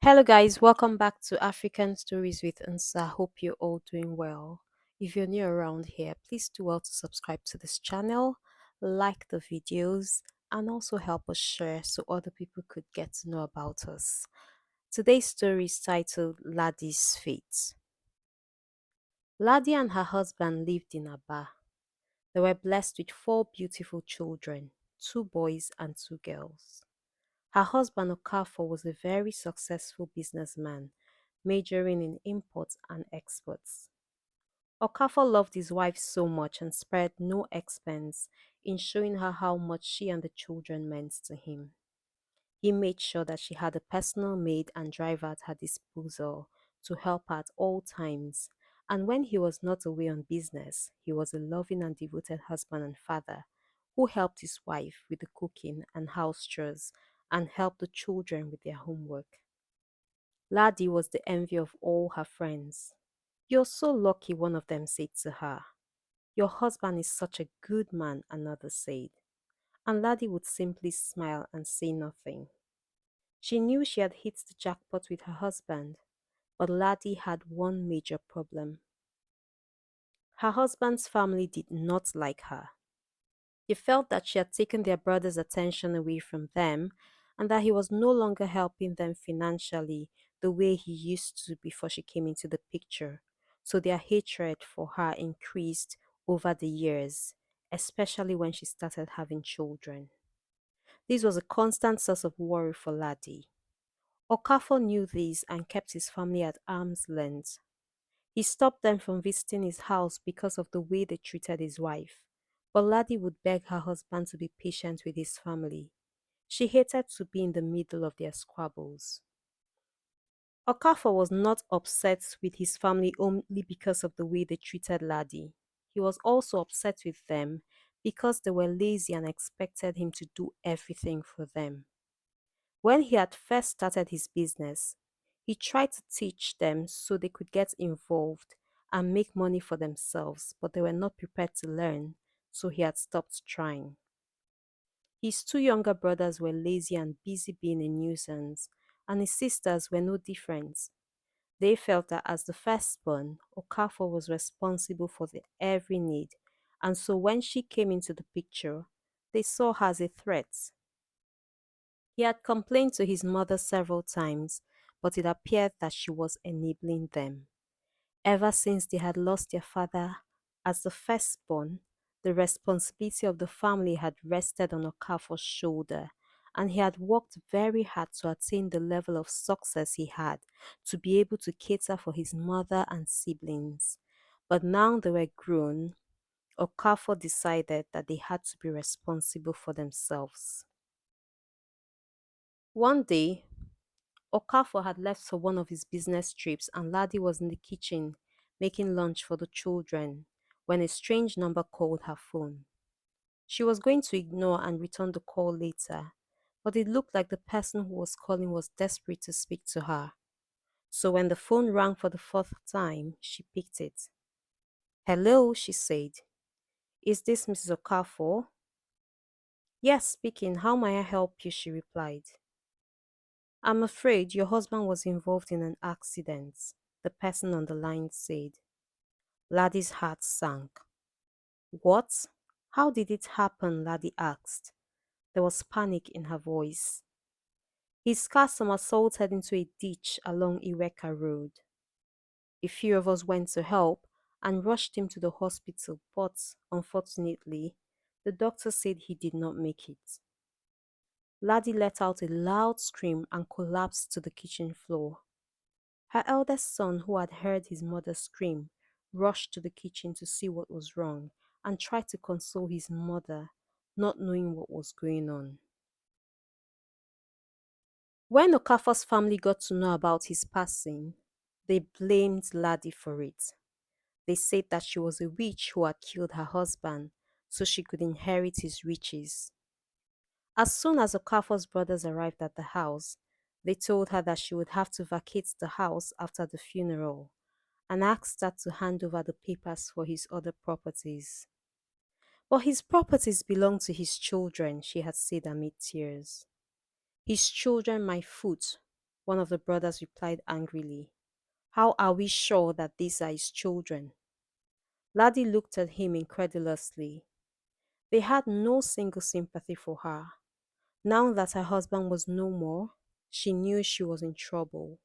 Hello, guys. Welcome back to African Stories with Unsa. Hope you're all doing well. If you're new around here, please do well to subscribe to this channel, like the videos, and also help us share so other people could get to know about us. Today's story is titled Ladi's Fate. Ladi and her husband lived in Aba. They were blessed with four beautiful children, two boys and two girls. Her husband Okafor was a very successful businessman, majoring in imports and exports. Okafor loved his wife so much and spared no expense in showing her how much she and the children meant to him. He made sure that she had a personal maid and driver at her disposal to help her at all times. And when he was not away on business, he was a loving and devoted husband and father who helped his wife with the cooking and house chores and helped the children with their homework. Ladi was the envy of all her friends. "You're so lucky," one of them said to her. "Your husband is such a good man," another said. And Ladi would simply smile and say nothing. She knew she had hit the jackpot with her husband, but Ladi had one major problem. Her husband's family did not like her. They felt that she had taken their brother's attention away from them and that he was no longer helping them financially the way he used to before she came into the picture. So their hatred for her increased over the years, especially when she started having children. This was a constant source of worry for Ladi. Okafor knew this and kept his family at arm's length. He stopped them from visiting his house because of the way they treated his wife. But Ladi would beg her husband to be patient with his family. She hated to be in the middle of their squabbles. Okafor was not upset with his family only because of the way they treated Ladi. He was also upset with them because they were lazy and expected him to do everything for them. When he had first started his business, he tried to teach them so they could get involved and make money for themselves, but they were not prepared to learn, so he had stopped trying. His two younger brothers were lazy and busy being a nuisance, and his sisters were no different. They felt that as the firstborn, Okafor was responsible for every need, and so when she came into the picture, they saw her as a threat. He had complained to his mother several times, but it appeared that she was enabling them. Ever since they had lost their father as the firstborn, the responsibility of the family had rested on Okafor's shoulder, and he had worked very hard to attain the level of success he had to be able to cater for his mother and siblings. But now they were grown, Okafor decided that they had to be responsible for themselves. One day, Okafor had left for one of his business trips and Ladi was in the kitchen making lunch for the children when a strange number called her phone. She was going to ignore and return the call later, but it looked like the person who was calling was desperate to speak to her. So when the phone rang for the fourth time, she picked it. "Hello," she said. "Is this Mrs. Okafor?" "Yes, speaking. How may I help you?" she replied. "I'm afraid your husband was involved in an accident," the person on the line said. Ladi's heart sank. "What? How did it happen?" Ladi asked. There was panic in her voice. "His car somersaulted into a ditch along Iweka Road. A few of us went to help and rushed him to the hospital, but unfortunately, the doctor said he did not make it." Ladi let out a loud scream and collapsed to the kitchen floor. Her eldest son, who had heard his mother scream, rushed to the kitchen to see what was wrong and tried to console his mother, not knowing what was going on. When Okafor's family got to know about his passing, they blamed Ladi for it. They said that she was a witch who had killed her husband so she could inherit his riches. As soon as Okafor's brothers arrived at the house, they told her that she would have to vacate the house after the funeral and asked her to hand over the papers for his other properties. "But his properties belong to his children," she had said amid tears. "His children, my foot. one of the brothers replied angrily. How are we sure that these are his children? Ladi looked at him incredulously. They had no single sympathy for her. Now that her husband was no more, she knew she was in trouble.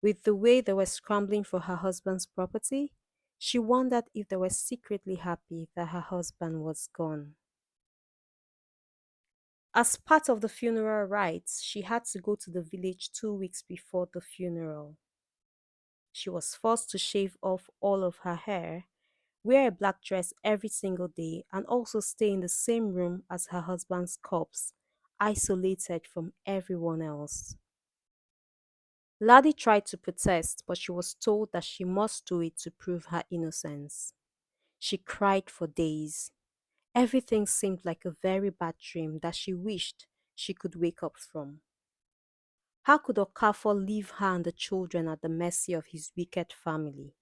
With the way they were scrambling for her husband's property, she wondered if they were secretly happy that her husband was gone. As part of the funeral rites, she had to go to the village 2 weeks before the funeral. She was forced to shave off all of her hair, wear a black dress every single day, and also stay in the same room as her husband's corpse, isolated from everyone else. Ladi tried to protest, but she was told that she must do it to prove her innocence. She cried for days. Everything seemed like a very bad dream that she wished she could wake up from. How could Okafor leave her and the children at the mercy of his wicked family?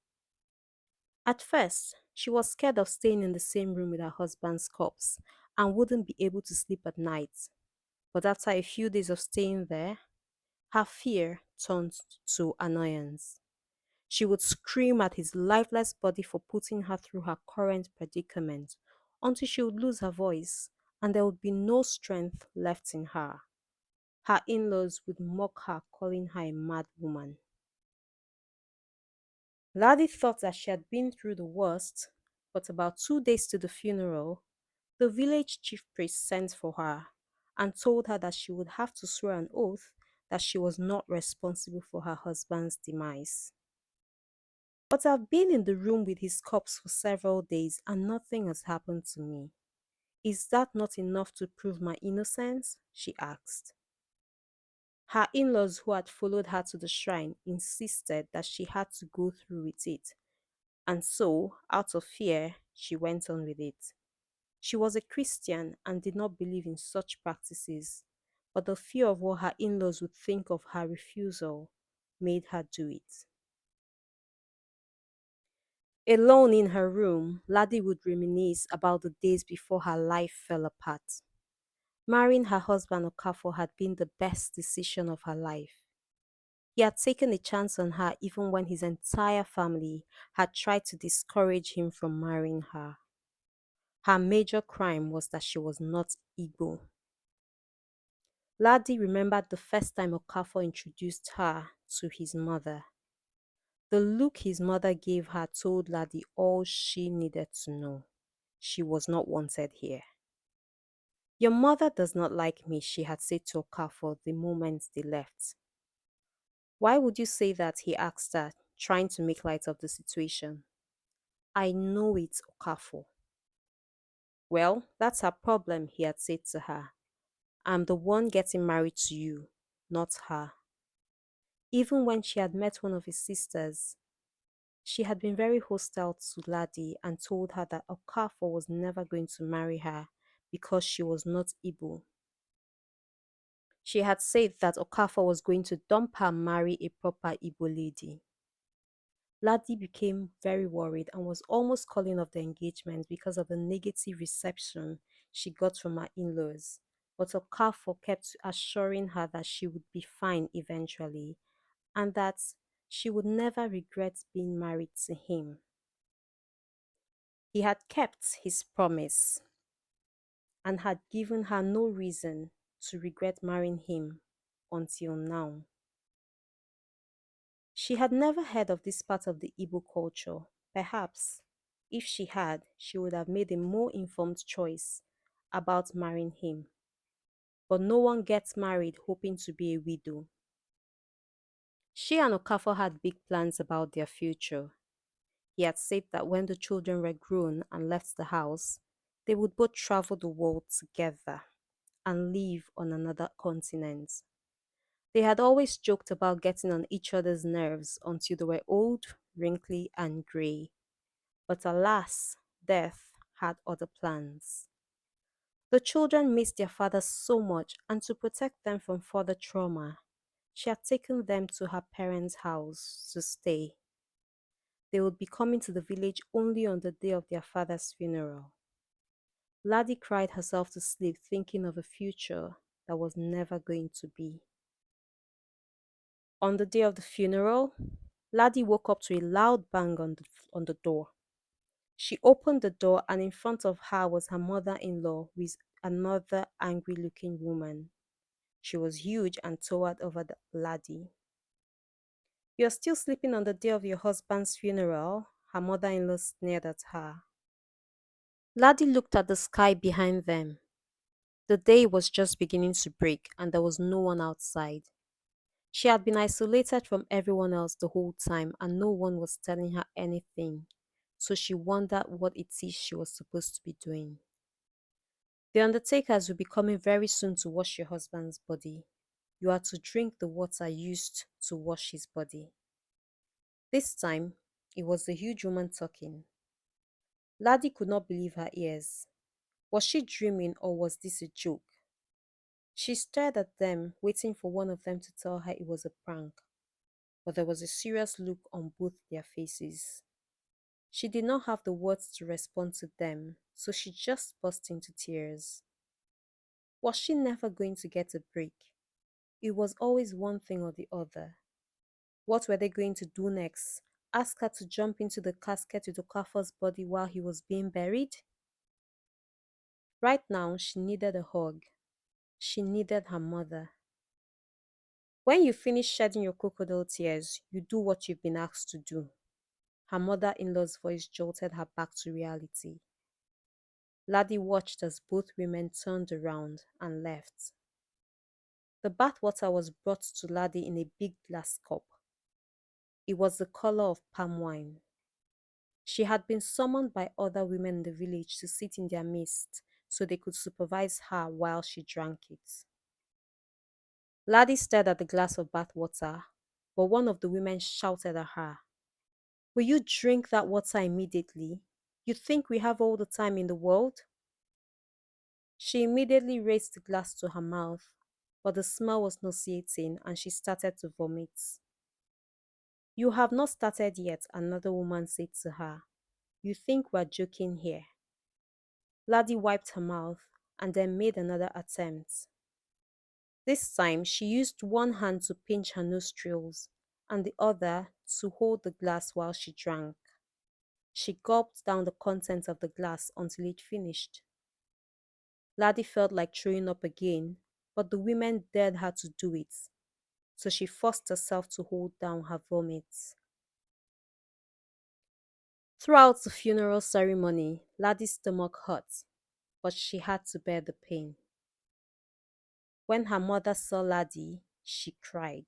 At first, she was scared of staying in the same room with her husband's corpse and wouldn't be able to sleep at night. But after a few days of staying there, her fear turned to annoyance. She would scream at his lifeless body for putting her through her current predicament until she would lose her voice and there would be no strength left in her. Her in laws would mock her, calling her a mad woman. Ladi thought that she had been through the worst, but about 2 days to the funeral, the village chief priest sent for her and told her that she would have to swear an oath that she was not responsible for her husband's demise. But I've been in the room with his corpse for several days and nothing has happened to me. Is that not enough to prove my innocence? She asked. Her in laws, who had followed her to the shrine, insisted that she had to go through with it, and so, out of fear, she went on with it. She was a Christian and did not believe in such practices, but the fear of what her in laws would think of her refusal made her do it. Alone in her room, Ladi would reminisce about the days before her life fell apart. Marrying her husband Okafor had been the best decision of her life. He had taken a chance on her even when his entire family had tried to discourage him from marrying her. Her major crime was that she was not Igbo. Ladi remembered the first time Okafor introduced her to his mother. The look his mother gave her told Ladi all she needed to know. She was not wanted here. Your mother does not like me, she had said to Okafor the moment they left. Why would you say that? He asked her, trying to make light of the situation. I know it's Okafor. Well, that's her problem, he had said to her. I'm the one getting married to you, not her. Even when she had met one of his sisters, she had been very hostile to Ladi and told her that Okafor was never going to marry her because she was not Igbo. She had said that Okafor was going to dump her and marry a proper Igbo lady. Ladi became very worried and was almost calling off the engagement because of the negative reception she got from her in-laws. But Okafor kept assuring her that she would be fine eventually and that she would never regret being married to him. He had kept his promise and had given her no reason to regret marrying him until now. She had never heard of this part of the Igbo culture. Perhaps, if she had, she would have made a more informed choice about marrying him. But no one gets married hoping to be a widow. She and Okafor had big plans about their future. He had said that when the children were grown and left the house, they would both travel the world together and live on another continent. They had always joked about getting on each other's nerves until they were old, wrinkly, and grey. But alas, death had other plans. The children missed their father so much, and to protect them from further trauma, she had taken them to her parents' house to stay. They would be coming to the village only on the day of their father's funeral. Ladi cried herself to sleep, thinking of a future that was never going to be. On the day of the funeral, Ladi woke up to a loud bang on the door. She opened the door, and in front of her was her mother in law with another angry looking woman. She was huge and towered over the Ladi. "You're still sleeping on the day of your husband's funeral?" her mother in law sneered at her. Ladi looked at the sky behind them. The day was just beginning to break, and there was no one outside. She had been isolated from everyone else the whole time, and no one was telling her anything, so she wondered what it is she was supposed to be doing. "The undertakers will be coming very soon to wash your husband's body. You are to drink the water used to wash his body." This time, it was the huge woman talking. Ladi could not believe her ears. Was she dreaming, or was this a joke? She stared at them, waiting for one of them to tell her it was a prank, but there was a serious look on both their faces. She did not have the words to respond to them, so she just burst into tears. Was she never going to get a break? It was always one thing or the other. What were they going to do next? Ask her to jump into the casket with Okafor's body while he was being buried? Right now, she needed a hug. She needed her mother. "When you finish shedding your crocodile tears, you do what you've been asked to do." Her mother in law's voice jolted her back to reality. Ladi watched as both women turned around and left. The bath water was brought to Ladi in a big glass cup. It was the color of palm wine. She had been summoned by other women in the village to sit in their midst so they could supervise her while she drank it. Ladi stared at the glass of bath water, but one of the women shouted at her, "Will you drink that water immediately? You think we have all the time in the world?" She immediately raised the glass to her mouth, but the smell was nauseating and she started to vomit. "You have not started yet," another woman said to her. "You think we're joking here." Ladi wiped her mouth and then made another attempt. This time, she used one hand to pinch her nostrils and the other to hold the glass while she drank. She gulped down the contents of the glass until it finished. Ladi felt like throwing up again, but the women dared her to do it, so she forced herself to hold down her vomit. Throughout the funeral ceremony, Ladi's stomach hurt, but she had to bear the pain. When her mother saw Ladi, she cried.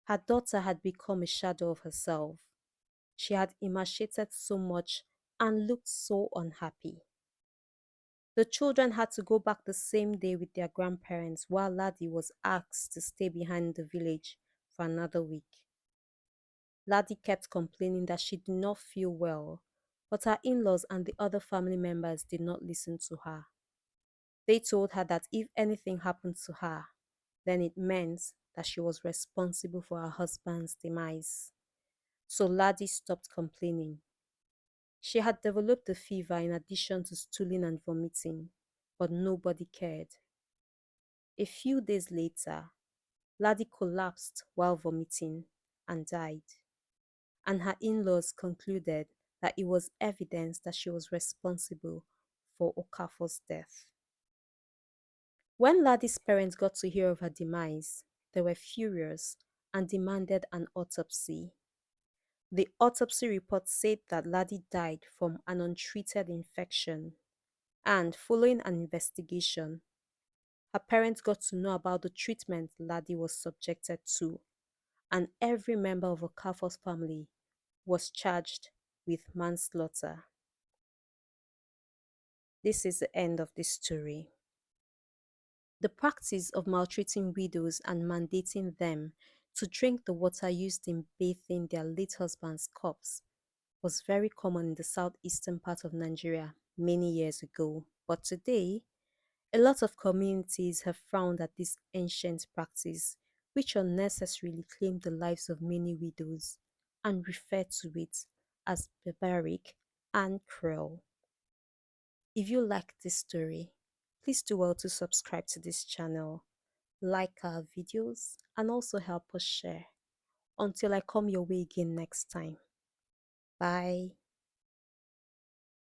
Her daughter had become a shadow of herself. She had emaciated so much and looked so unhappy. The children had to go back the same day with their grandparents, while Ladi was asked to stay behind in the village for another week. Ladi kept complaining that she did not feel well, but her in-laws and the other family members did not listen to her. They told her that if anything happened to her, then it meant that she was responsible for her husband's demise. So Ladi stopped complaining. She had developed a fever in addition to stooling and vomiting, but nobody cared. A few days later, Ladi collapsed while vomiting and died, and her in-laws concluded that it was evidence that she was responsible for Okafor's death. When Ladi's parents got to hear of her demise, they were furious and demanded an autopsy. The autopsy report said that Ladi died from an untreated infection, and following an investigation, her parents got to know about the treatment Ladi was subjected to, and every member of Okafor's family was charged with manslaughter. This is the end of this story. The practice of maltreating widows and mandating them to drink the water used in bathing their late husband's corpse was very common in the southeastern part of Nigeria many years ago, but today, a lot of communities have frowned at this ancient practice, which unnecessarily claimed the lives of many widows and refer to it as barbaric and cruel. If you like this story, please do well to subscribe to this channel, like our videos, and also help us share. Until I come your way again next time. Bye.